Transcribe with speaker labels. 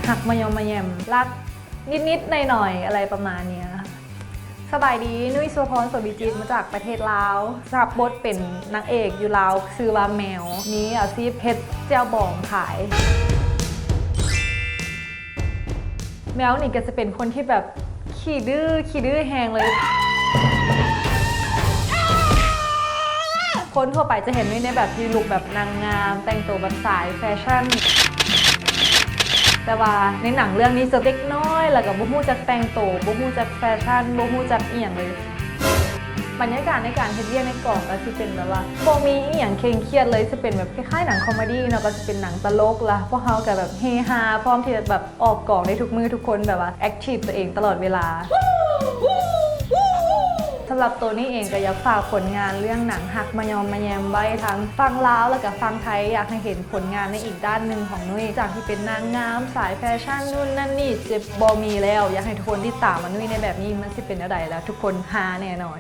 Speaker 1: หักมายอมมาแยมรักนิดๆหน่อยๆอะไรประมาณนี้สบายดีนุ้ยสุวพร โสวิจิตรมาจากประเทศลาวรับบทเป็นนางเอกอยู่ลาวชื่อว่าแมวมีอาชีพเฮ็ดแจ่วบองขายแมวนี่ก็จะเป็นคนที่แบบขี้ดื้อแหงเลยคนทั่วไปจะเห็นนุ้ยในแบบที่ลุคแบบนางงามแต่งตัวแบบสายแฟชั่นแต่ว่าในหนังเรื่องนี้จะเด็กน้อยแล้วก็บ่ฮู้จักแต่งตัวบ่ฮู้จักแฟชั่นบ่ฮู้จักอีหยังเลยบรรยากาศในการเฮ็ดเวียกในกองก็สิเป็นแบบว่าบ่มีอีหยังเคร่งเครียดเลยจะเป็นแบบคล้ายๆหนังคอมเมดี้เนาะก็จะเป็นหนังตลกล่ะพวกเฮาก็แบบเฮฮาพร้อมที่จะแบบออกกองได้ทุกมื้อทุกคนแบบว่าแอคทีฟตัวเองตลอดเวลาสำหรับตัวนี้เองก็อยากฝากผลงานเรื่องหนังหักมายอมมาแยมไว้ทั้งฟังลาวแล้วก็ฟังไทยอยากให้เห็นผลงานในอีกด้านหนึ่งของนุ้ยจากที่เป็นนางงามสายแฟชั่นนู่นนั่นนี่จะบอมีแล้วอยากให้ทุกคนที่ตามมานุ้ยในแบบนี้มันจะเป็นอะไรแล้วทุกคนฮาแน่นอน